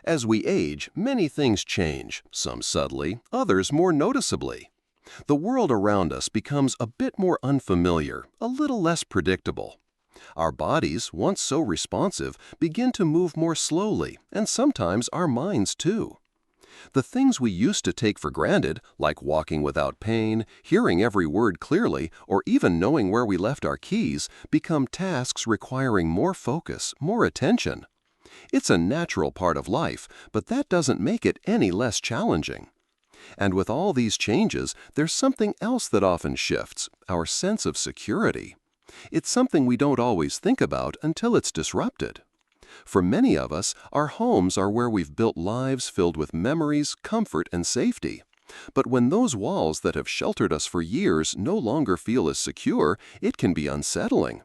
As we age, many things change, some subtly, others more noticeably. The world around us becomes a bit more unfamiliar, a little less predictable. Our bodies, once so responsive, begin to move more slowly, and sometimes our minds too. The things we used to take for granted, like walking without pain, hearing every word clearly, or even knowing where we left our keys, become tasks requiring more focus, more attention. It's a natural part of life, but that doesn't make it any less challenging. And with all these changes, there's something else that often shifts, our sense of security. It's something we don't always think about until it's disrupted. For many of us, our homes are where we've built lives filled with memories, comfort, and safety. But when those walls that have sheltered us for years no longer feel as secure, it can be unsettling.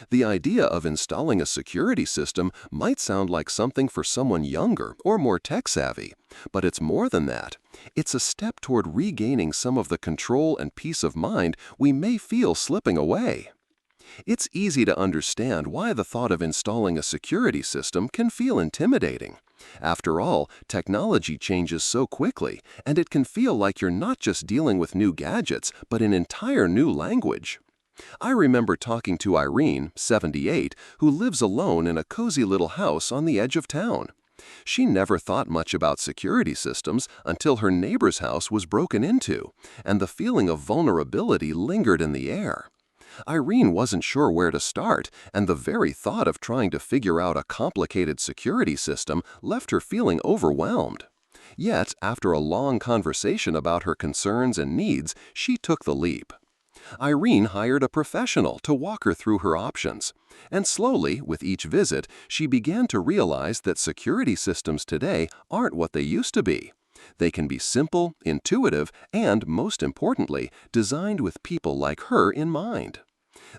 The idea of installing a security system might sound like something for someone younger or more tech-savvy, but it's more than that. It's a step toward regaining some of the control and peace of mind we may feel slipping away. It's easy to understand why the thought of installing a security system can feel intimidating. After all, technology changes so quickly, and it can feel like you're not just dealing with new gadgets, but an entire new language. I remember talking to Irene, 78, who lives alone in a cozy little house on the edge of town. She never thought much about security systems until her neighbor's house was broken into, and the feeling of vulnerability lingered in the air. Irene wasn't sure where to start, and the very thought of trying to figure out a complicated security system left her feeling overwhelmed. Yet, after a long conversation about her concerns and needs, she took the leap. Irene hired a professional to walk her through her options, and slowly, with each visit, she began to realize that security systems today aren't what they used to be. They can be simple, intuitive, and, most importantly, designed with people like her in mind.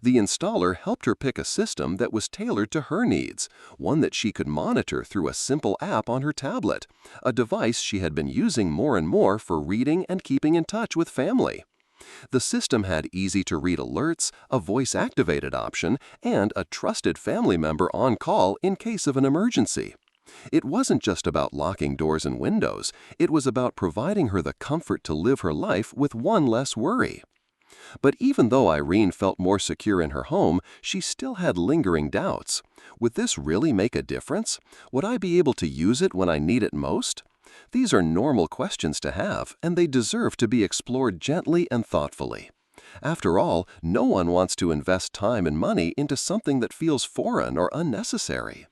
The installer helped her pick a system that was tailored to her needs, one that she could monitor through a simple app on her tablet, a device she had been using more and more for reading and keeping in touch with family. The system had easy-to-read alerts, a voice-activated option, and a trusted family member on call in case of an emergency. It wasn't just about locking doors and windows, it was about providing her the comfort to live her life with one less worry. But even though Irene felt more secure in her home, she still had lingering doubts. Would this really make a difference? Would I be able to use it when I need it most? These are normal questions to have, and they deserve to be explored gently and thoughtfully. After all, no one wants to invest time and money into something that feels foreign or unnecessary.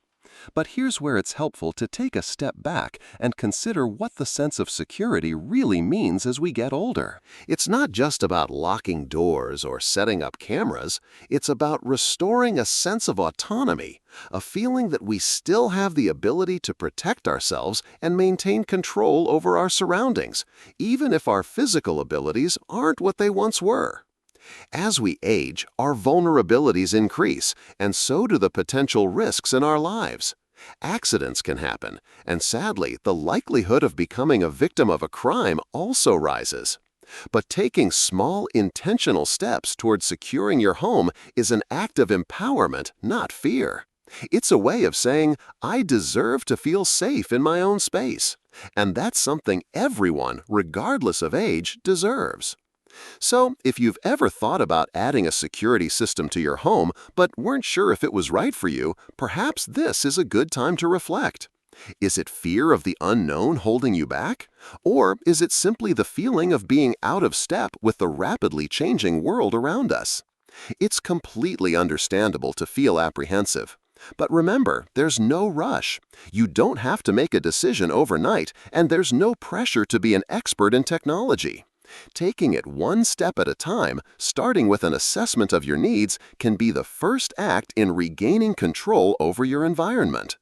But here's where it's helpful to take a step back and consider what the sense of security really means as we get older. It's not just about locking doors or setting up cameras. It's about restoring a sense of autonomy, a feeling that we still have the ability to protect ourselves and maintain control over our surroundings, even if our physical abilities aren't what they once were. As we age, our vulnerabilities increase, and so do the potential risks in our lives. Accidents can happen, and sadly, the likelihood of becoming a victim of a crime also rises. But taking small, intentional steps toward securing your home is an act of empowerment, not fear. It's a way of saying, I deserve to feel safe in my own space. And that's something everyone, regardless of age, deserves. So, if you've ever thought about adding a security system to your home but weren't sure if it was right for you, perhaps this is a good time to reflect. Is it fear of the unknown holding you back? Or is it simply the feeling of being out of step with the rapidly changing world around us? It's completely understandable to feel apprehensive. But remember, there's no rush. You don't have to make a decision overnight, and there's no pressure to be an expert in technology. Taking it one step at a time, starting with an assessment of your needs, can be the first act in regaining control over your environment.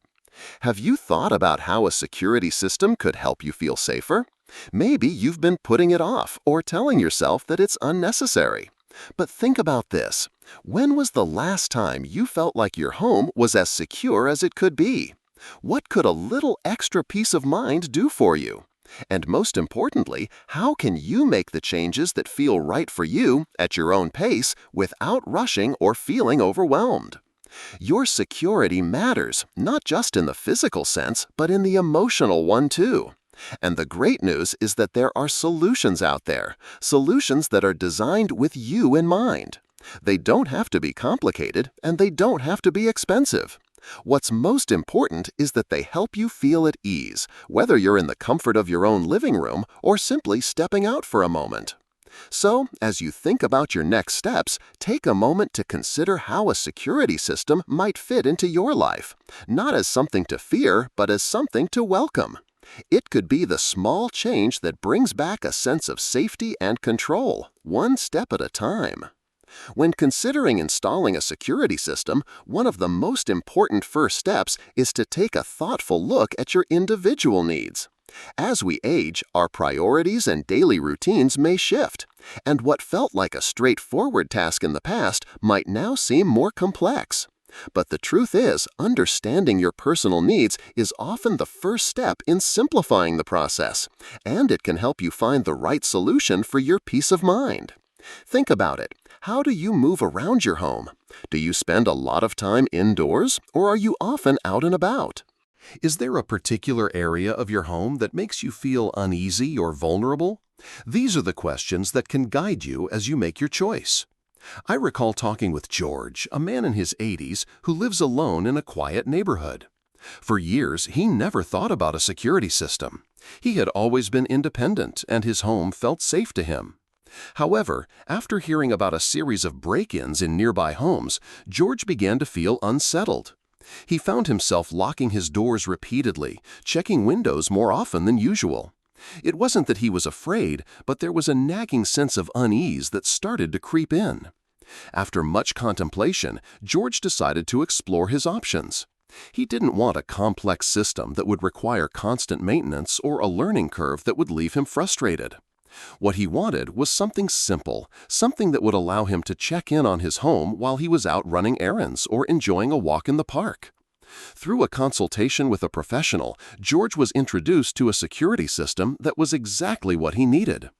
Have you thought about how a security system could help you feel safer? Maybe you've been putting it off or telling yourself that it's unnecessary. But think about this. When was the last time you felt like your home was as secure as it could be? What could a little extra peace of mind do for you? And most importantly, how can you make the changes that feel right for you at your own pace without rushing or feeling overwhelmed? Your security matters, not just in the physical sense, but in the emotional one too. And the great news is that there are solutions out there, solutions that are designed with you in mind. They don't have to be complicated, and they don't have to be expensive. What's most important is that they help you feel at ease, whether you're in the comfort of your own living room or simply stepping out for a moment. So, as you think about your next steps, take a moment to consider how a security system might fit into your life, not as something to fear, but as something to welcome. It could be the small change that brings back a sense of safety and control, one step at a time. When considering installing a security system, one of the most important first steps is to take a thoughtful look at your individual needs. As we age, our priorities and daily routines may shift, and what felt like a straightforward task in the past might now seem more complex. But the truth is, understanding your personal needs is often the first step in simplifying the process, and it can help you find the right solution for your peace of mind. Think about it. How do you move around your home? Do you spend a lot of time indoors, or are you often out and about? Is there a particular area of your home that makes you feel uneasy or vulnerable? These are the questions that can guide you as you make your choice. I recall talking with George, a man in his 80s who lives alone in a quiet neighborhood. For years, he never thought about a security system. He had always been independent, and his home felt safe to him. However, after hearing about a series of break-ins in nearby homes, George began to feel unsettled. He found himself locking his doors repeatedly, checking windows more often than usual. It wasn't that he was afraid, but there was a nagging sense of unease that started to creep in. After much contemplation, George decided to explore his options. He didn't want a complex system that would require constant maintenance or a learning curve that would leave him frustrated. What he wanted was something simple, something that would allow him to check in on his home while he was out running errands or enjoying a walk in the park. Through a consultation with a professional, George was introduced to a security system that was exactly what he needed.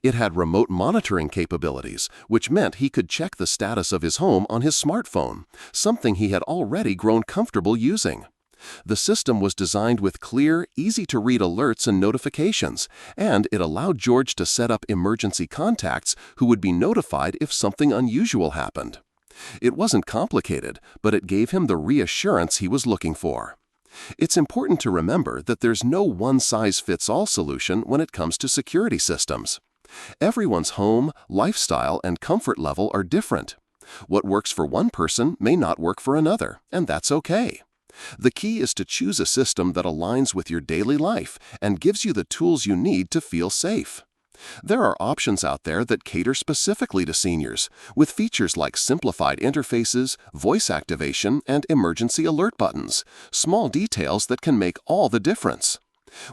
It had remote monitoring capabilities, which meant he could check the status of his home on his smartphone, something he had already grown comfortable using. The system was designed with clear, easy-to-read alerts and notifications, and it allowed George to set up emergency contacts who would be notified if something unusual happened. It wasn't complicated, but it gave him the reassurance he was looking for. It's important to remember that there's no one-size-fits-all solution when it comes to security systems. Everyone's home, lifestyle, and comfort level are different. What works for one person may not work for another, and that's okay. The key is to choose a system that aligns with your daily life and gives you the tools you need to feel safe. There are options out there that cater specifically to seniors, with features like simplified interfaces, voice activation, and emergency alert buttons, small details that can make all the difference.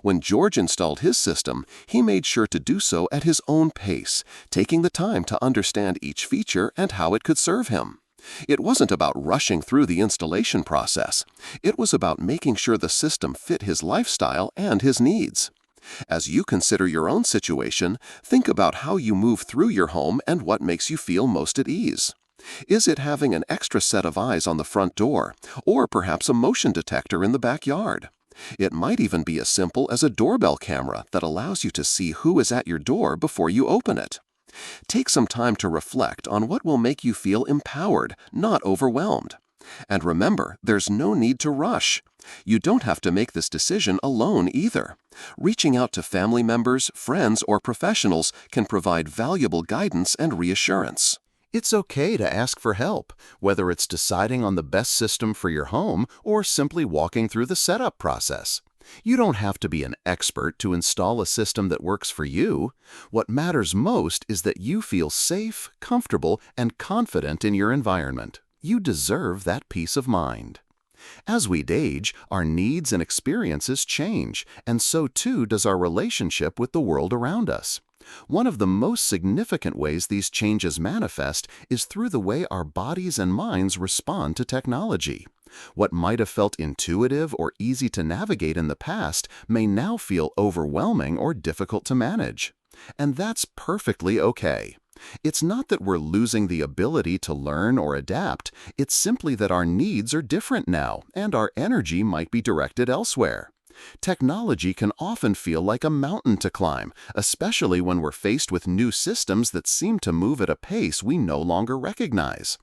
When George installed his system, he made sure to do so at his own pace, taking the time to understand each feature and how it could serve him. It wasn't about rushing through the installation process. It was about making sure the system fit his lifestyle and his needs. As you consider your own situation, think about how you move through your home and what makes you feel most at ease. Is it having an extra set of eyes on the front door, or perhaps a motion detector in the backyard? It might even be as simple as a doorbell camera that allows you to see who is at your door before you open it. Take some time to reflect on what will make you feel empowered, not overwhelmed. And remember, there's no need to rush. You don't have to make this decision alone either. Reaching out to family members, friends, or professionals can provide valuable guidance and reassurance. It's okay to ask for help, whether it's deciding on the best system for your home or simply walking through the setup process. You don't have to be an expert to install a system that works for you. What matters most is that you feel safe, comfortable, and confident in your environment. You deserve that peace of mind. As we age, our needs and experiences change, and so too does our relationship with the world around us. One of the most significant ways these changes manifest is through the way our bodies and minds respond to technology. What might have felt intuitive or easy to navigate in the past may now feel overwhelming or difficult to manage. And that's perfectly okay. It's not that we're losing the ability to learn or adapt, it's simply that our needs are different now, and our energy might be directed elsewhere. Technology can often feel like a mountain to climb, especially when we're faced with new systems that seem to move at a pace we no longer recognize.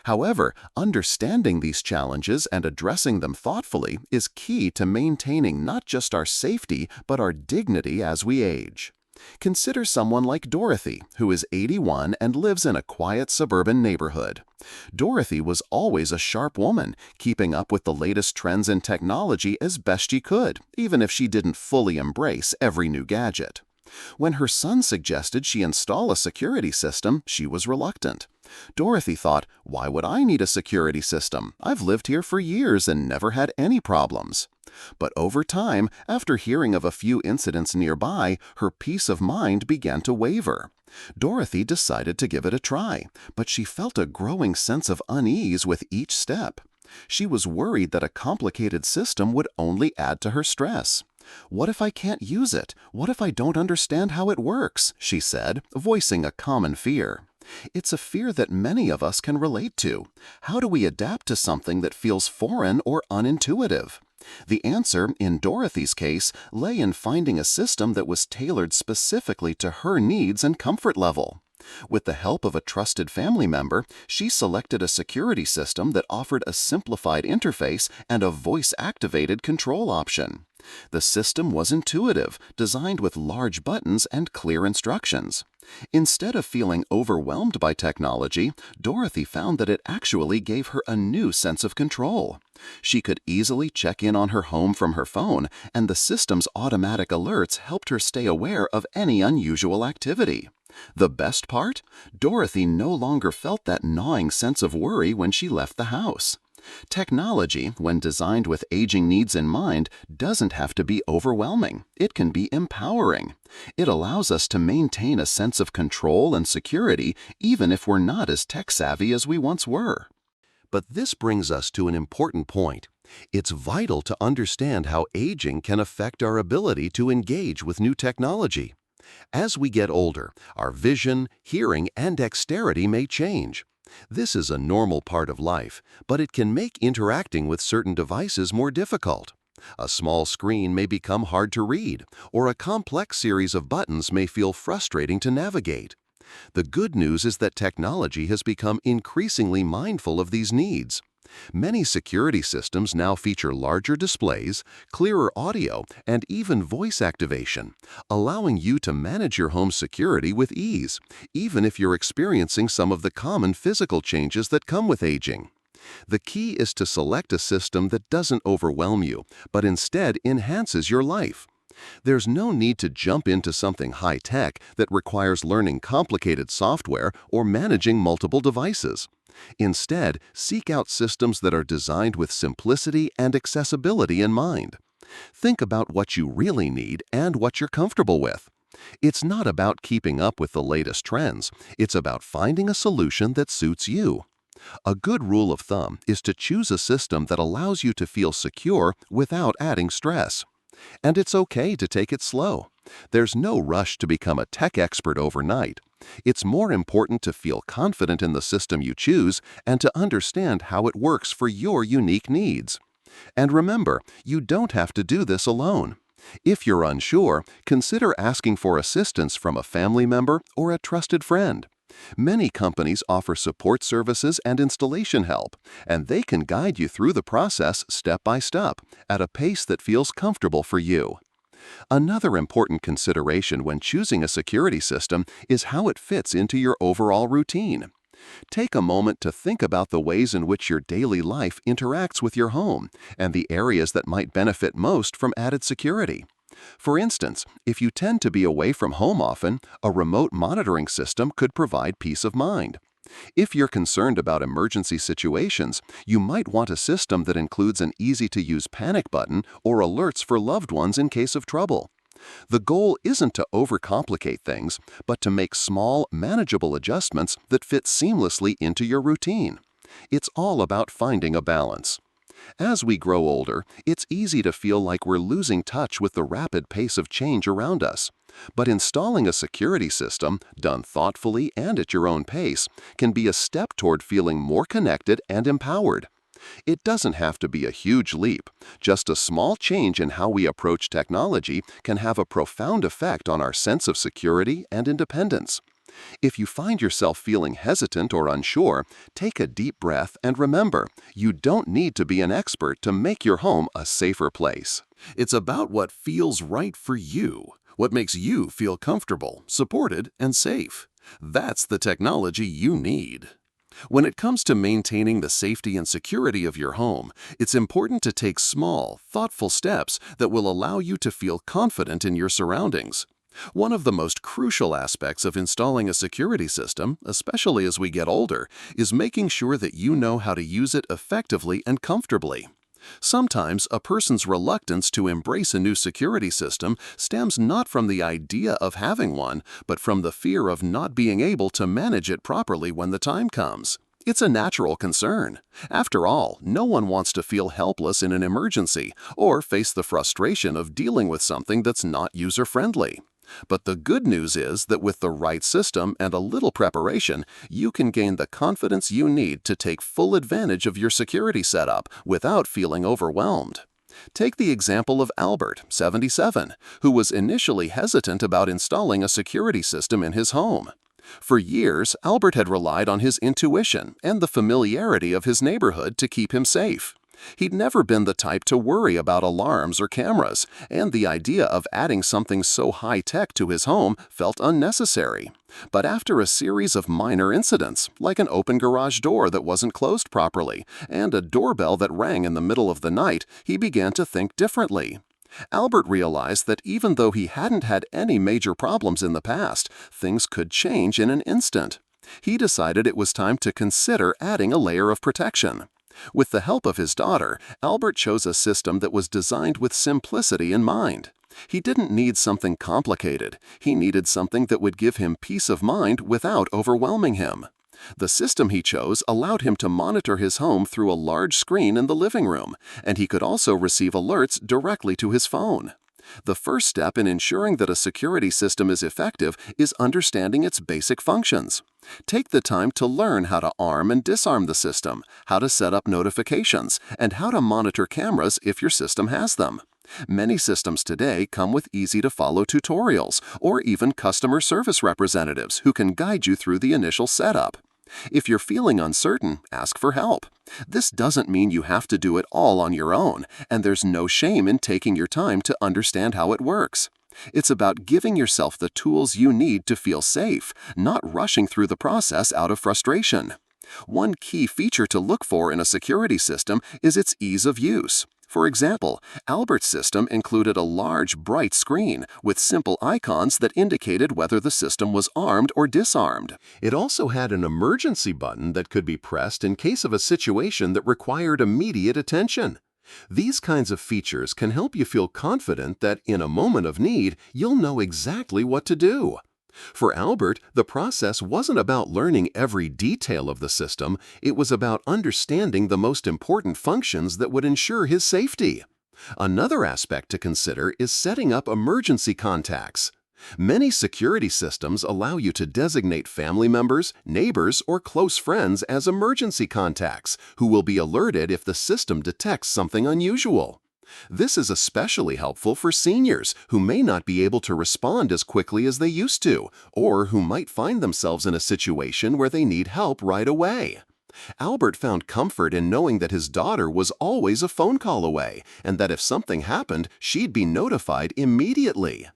However, understanding these challenges and addressing them thoughtfully is key to maintaining not just our safety but our dignity as we age. Consider someone like Dorothy, who is 81 and lives in a quiet suburban neighborhood. Dorothy was always a sharp woman, keeping up with the latest trends in technology as best she could, even if she didn't fully embrace every new gadget. When her son suggested she install a security system, she was reluctant. Dorothy thought, "Why would I need a security system? I've lived here for years and never had any problems." But over time, after hearing of a few incidents nearby, her peace of mind began to waver. Dorothy decided to give it a try, but she felt a growing sense of unease with each step. She was worried that a complicated system would only add to her stress. "What if I can't use it? What if I don't understand how it works?" she said, voicing a common fear. It's a fear that many of us can relate to. How do we adapt to something that feels foreign or unintuitive? The answer, in Dorothy's case, lay in finding a system that was tailored specifically to her needs and comfort level. With the help of a trusted family member, she selected a security system that offered a simplified interface and a voice-activated control option. The system was intuitive, designed with large buttons and clear instructions. Instead of feeling overwhelmed by technology, Dorothy found that it actually gave her a new sense of control. She could easily check in on her home from her phone, and the system's automatic alerts helped her stay aware of any unusual activity. The best part? Dorothy no longer felt that gnawing sense of worry when she left the house. Technology, when designed with aging needs in mind, doesn't have to be overwhelming. It can be empowering. It allows us to maintain a sense of control and security even if we're not as tech-savvy as we once were. But this brings us to an important point. It's vital to understand how aging can affect our ability to engage with new technology. As we get older, our vision, hearing, and dexterity may change. This is a normal part of life, but it can make interacting with certain devices more difficult. A small screen may become hard to read, or a complex series of buttons may feel frustrating to navigate. The good news is that technology has become increasingly mindful of these needs. Many security systems now feature larger displays, clearer audio, and even voice activation, allowing you to manage your home's security with ease, even if you're experiencing some of the common physical changes that come with aging. The key is to select a system that doesn't overwhelm you, but instead enhances your life. There's no need to jump into something high-tech that requires learning complicated software or managing multiple devices. Instead, seek out systems that are designed with simplicity and accessibility in mind. Think about what you really need and what you're comfortable with. It's not about keeping up with the latest trends. It's about finding a solution that suits you. A good rule of thumb is to choose a system that allows you to feel secure without adding stress. And it's okay to take it slow. There's no rush to become a tech expert overnight. It's more important to feel confident in the system you choose and to understand how it works for your unique needs. And remember, you don't have to do this alone. If you're unsure, consider asking for assistance from a family member or a trusted friend. Many companies offer support services and installation help, and they can guide you through the process step by step at a pace that feels comfortable for you. Another important consideration when choosing a security system is how it fits into your overall routine. Take a moment to think about the ways in which your daily life interacts with your home and the areas that might benefit most from added security. For instance, if you tend to be away from home often, a remote monitoring system could provide peace of mind. If you're concerned about emergency situations, you might want a system that includes an easy-to-use panic button or alerts for loved ones in case of trouble. The goal isn't to overcomplicate things, but to make small, manageable adjustments that fit seamlessly into your routine. It's all about finding a balance. As we grow older, it's easy to feel like we're losing touch with the rapid pace of change around us. But installing a security system, done thoughtfully and at your own pace, can be a step toward feeling more connected and empowered. It doesn't have to be a huge leap. Just a small change in how we approach technology can have a profound effect on our sense of security and independence. If you find yourself feeling hesitant or unsure, take a deep breath and remember, you don't need to be an expert to make your home a safer place. It's about what feels right for you, what makes you feel comfortable, supported, and safe. That's the technology you need. When it comes to maintaining the safety and security of your home, it's important to take small, thoughtful steps that will allow you to feel confident in your surroundings. One of the most crucial aspects of installing a security system, especially as we get older, is making sure that you know how to use it effectively and comfortably. Sometimes a person's reluctance to embrace a new security system stems not from the idea of having one, but from the fear of not being able to manage it properly when the time comes. It's a natural concern. After all, no one wants to feel helpless in an emergency or face the frustration of dealing with something that's not user-friendly. But the good news is that with the right system and a little preparation, you can gain the confidence you need to take full advantage of your security setup without feeling overwhelmed. Take the example of Albert, 77, who was initially hesitant about installing a security system in his home. For years, Albert had relied on his intuition and the familiarity of his neighborhood to keep him safe. He'd never been the type to worry about alarms or cameras, and the idea of adding something so high-tech to his home felt unnecessary. But after a series of minor incidents, like an open garage door that wasn't closed properly and a doorbell that rang in the middle of the night, he began to think differently. Albert realized that even though he hadn't had any major problems in the past, things could change in an instant. He decided it was time to consider adding a layer of protection. With the help of his daughter, Albert chose a system that was designed with simplicity in mind. He didn't need something complicated. He needed something that would give him peace of mind without overwhelming him. The system he chose allowed him to monitor his home through a large screen in the living room, and he could also receive alerts directly to his phone. The first step in ensuring that a security system is effective is understanding its basic functions. Take the time to learn how to arm and disarm the system, how to set up notifications, and how to monitor cameras if your system has them. Many systems today come with easy-to-follow tutorials or even customer service representatives who can guide you through the initial setup. If you're feeling uncertain, ask for help. This doesn't mean you have to do it all on your own, and there's no shame in taking your time to understand how it works. It's about giving yourself the tools you need to feel safe, not rushing through the process out of frustration. One key feature to look for in a security system is its ease of use. For example, Albert's system included a large, bright screen with simple icons that indicated whether the system was armed or disarmed. It also had an emergency button that could be pressed in case of a situation that required immediate attention. These kinds of features can help you feel confident that in a moment of need, you'll know exactly what to do. For Albert, the process wasn't about learning every detail of the system, it was about understanding the most important functions that would ensure his safety. Another aspect to consider is setting up emergency contacts. Many security systems allow you to designate family members, neighbors, or close friends as emergency contacts who will be alerted if the system detects something unusual. This is especially helpful for seniors who may not be able to respond as quickly as they used to, or who might find themselves in a situation where they need help right away. Albert found comfort in knowing that his daughter was always a phone call away, and that if something happened, she'd be notified immediately.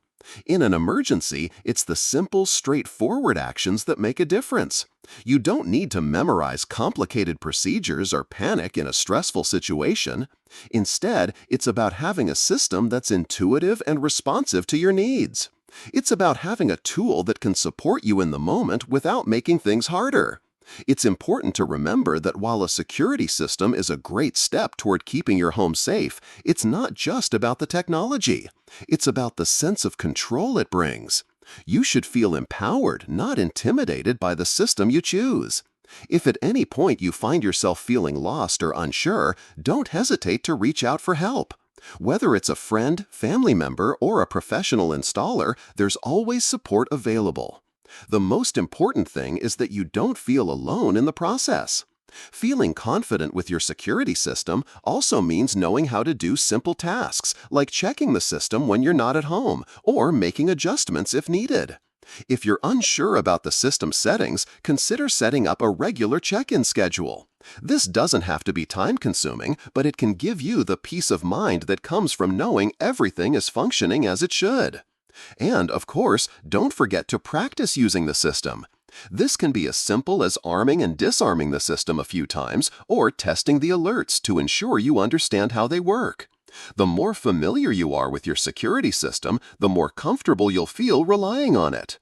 In an emergency, it's the simple, straightforward actions that make a difference. You don't need to memorize complicated procedures or panic in a stressful situation. Instead, it's about having a system that's intuitive and responsive to your needs. It's about having a tool that can support you in the moment without making things harder. It's important to remember that while a security system is a great step toward keeping your home safe, it's not just about the technology. It's about the sense of control it brings. You should feel empowered, not intimidated by the system you choose. If at any point you find yourself feeling lost or unsure, don't hesitate to reach out for help. Whether it's a friend, family member, or a professional installer, there's always support available. The most important thing is that you don't feel alone in the process. Feeling confident with your security system also means knowing how to do simple tasks, like checking the system when you're not at home, or making adjustments if needed. If you're unsure about the system settings, consider setting up a regular check-in schedule. This doesn't have to be time-consuming, but it can give you the peace of mind that comes from knowing everything is functioning as it should. And, of course, don't forget to practice using the system. This can be as simple as arming and disarming the system a few times, or testing the alerts to ensure you understand how they work. The more familiar you are with your security system, the more comfortable you'll feel relying on it.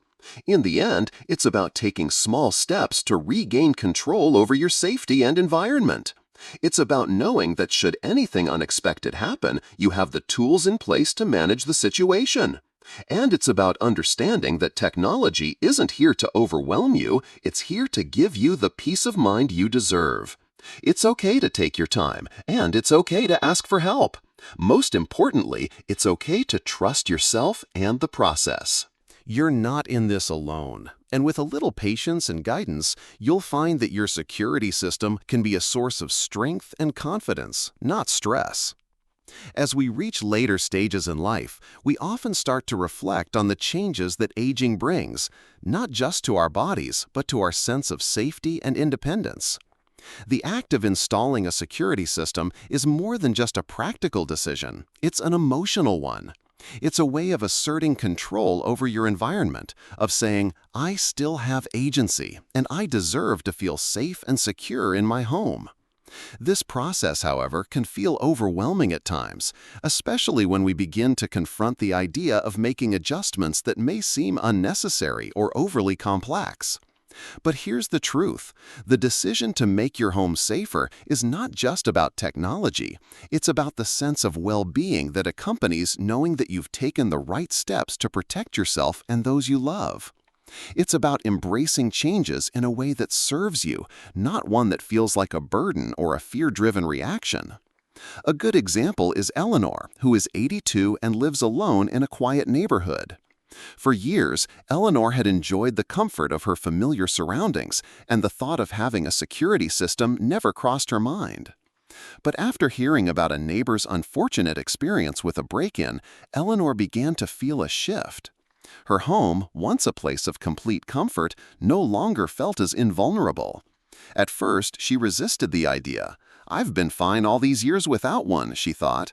In the end, it's about taking small steps to regain control over your safety and environment. It's about knowing that should anything unexpected happen, you have the tools in place to manage the situation. And it's about understanding that technology isn't here to overwhelm you, it's here to give you the peace of mind you deserve. It's okay to take your time, and it's okay to ask for help. Most importantly, it's okay to trust yourself and the process. You're not in this alone, and with a little patience and guidance, you'll find that your security system can be a source of strength and confidence, not stress. As we reach later stages in life, we often start to reflect on the changes that aging brings, not just to our bodies, but to our sense of safety and independence. The act of installing a security system is more than just a practical decision, it's an emotional one. It's a way of asserting control over your environment, of saying, I still have agency, and I deserve to feel safe and secure in my home. This process, however, can feel overwhelming at times, especially when we begin to confront the idea of making adjustments that may seem unnecessary or overly complex. But here's the truth. The decision to make your home safer is not just about technology. It's about the sense of well-being that accompanies knowing that you've taken the right steps to protect yourself and those you love. It's about embracing changes in a way that serves you, not one that feels like a burden or a fear-driven reaction. A good example is Eleanor, who is 82 and lives alone in a quiet neighborhood. For years, Eleanor had enjoyed the comfort of her familiar surroundings, and the thought of having a security system never crossed her mind. But after hearing about a neighbor's unfortunate experience with a break-in, Eleanor began to feel a shift. Her home, once a place of complete comfort, no longer felt as invulnerable. At first, she resisted the idea. I've been fine all these years without one, she thought.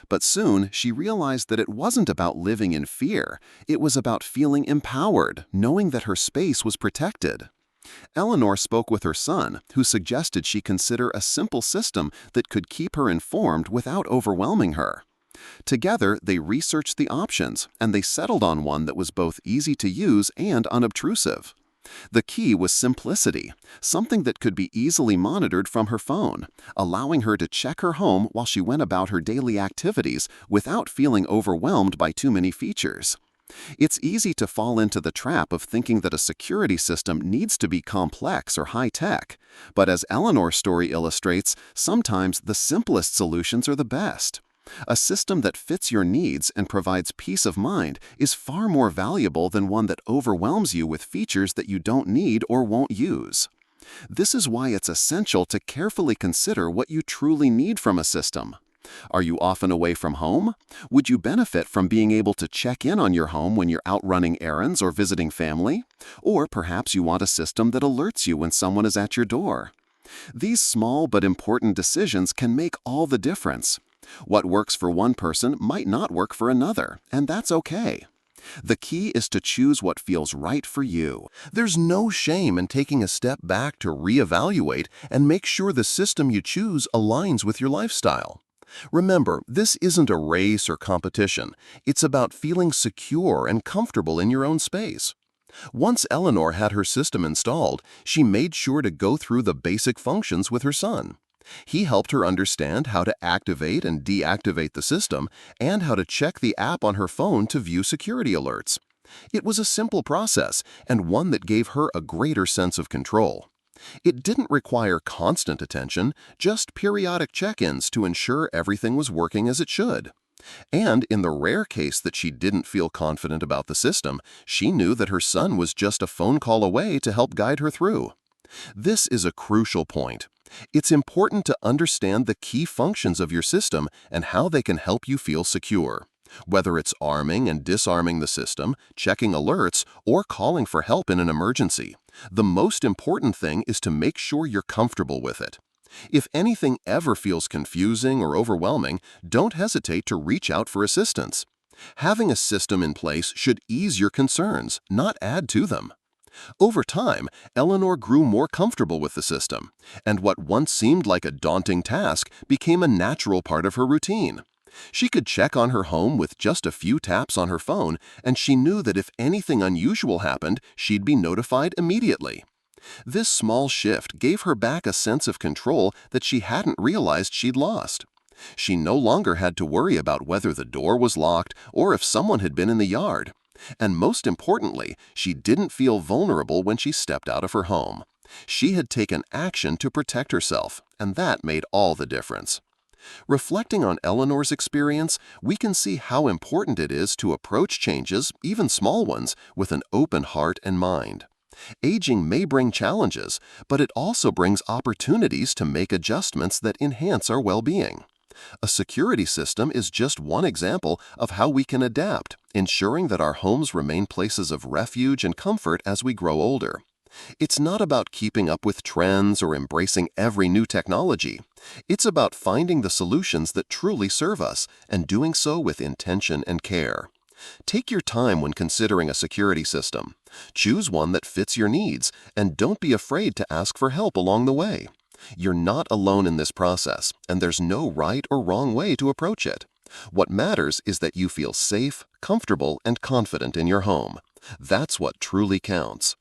But soon, she realized that it wasn't about living in fear. It was about feeling empowered, knowing that her space was protected. Eleanor spoke with her son, who suggested she consider a simple system that could keep her informed without overwhelming her. Together, they researched the options, and they settled on one that was both easy to use and unobtrusive. The key was simplicity, something that could be easily monitored from her phone, allowing her to check her home while she went about her daily activities without feeling overwhelmed by too many features. It's easy to fall into the trap of thinking that a security system needs to be complex or high-tech, but as Eleanor's story illustrates, sometimes the simplest solutions are the best. A system that fits your needs and provides peace of mind is far more valuable than one that overwhelms you with features that you don't need or won't use. This is why it's essential to carefully consider what you truly need from a system. Are you often away from home? Would you benefit from being able to check in on your home when you're out running errands or visiting family? Or perhaps you want a system that alerts you when someone is at your door. These small but important decisions can make all the difference. What works for one person might not work for another, and that's okay. The key is to choose what feels right for you. There's no shame in taking a step back to reevaluate and make sure the system you choose aligns with your lifestyle. Remember, this isn't a race or competition. It's about feeling secure and comfortable in your own space. Once Eleanor had her system installed, she made sure to go through the basic functions with her son. He helped her understand how to activate and deactivate the system and how to check the app on her phone to view security alerts. It was a simple process and one that gave her a greater sense of control. It didn't require constant attention, just periodic check-ins to ensure everything was working as it should. And in the rare case that she didn't feel confident about the system, she knew that her son was just a phone call away to help guide her through. This is a crucial point. It's important to understand the key functions of your system and how they can help you feel secure. Whether it's arming and disarming the system, checking alerts, or calling for help in an emergency, the most important thing is to make sure you're comfortable with it. If anything ever feels confusing or overwhelming, don't hesitate to reach out for assistance. Having a system in place should ease your concerns, not add to them. Over time, Eleanor grew more comfortable with the system, and what once seemed like a daunting task became a natural part of her routine. She could check on her home with just a few taps on her phone, and she knew that if anything unusual happened, she'd be notified immediately. This small shift gave her back a sense of control that she hadn't realized she'd lost. She no longer had to worry about whether the door was locked or if someone had been in the yard. And most importantly, she didn't feel vulnerable when she stepped out of her home. She had taken action to protect herself, and that made all the difference. Reflecting on Eleanor's experience, we can see how important it is to approach changes, even small ones, with an open heart and mind. Aging may bring challenges, but it also brings opportunities to make adjustments that enhance our well-being. A security system is just one example of how we can adapt, ensuring that our homes remain places of refuge and comfort as we grow older. It's not about keeping up with trends or embracing every new technology. It's about finding the solutions that truly serve us and doing so with intention and care. Take your time when considering a security system. Choose one that fits your needs, and don't be afraid to ask for help along the way. You're not alone in this process, and there's no right or wrong way to approach it. What matters is that you feel safe, comfortable, and confident in your home. That's what truly counts.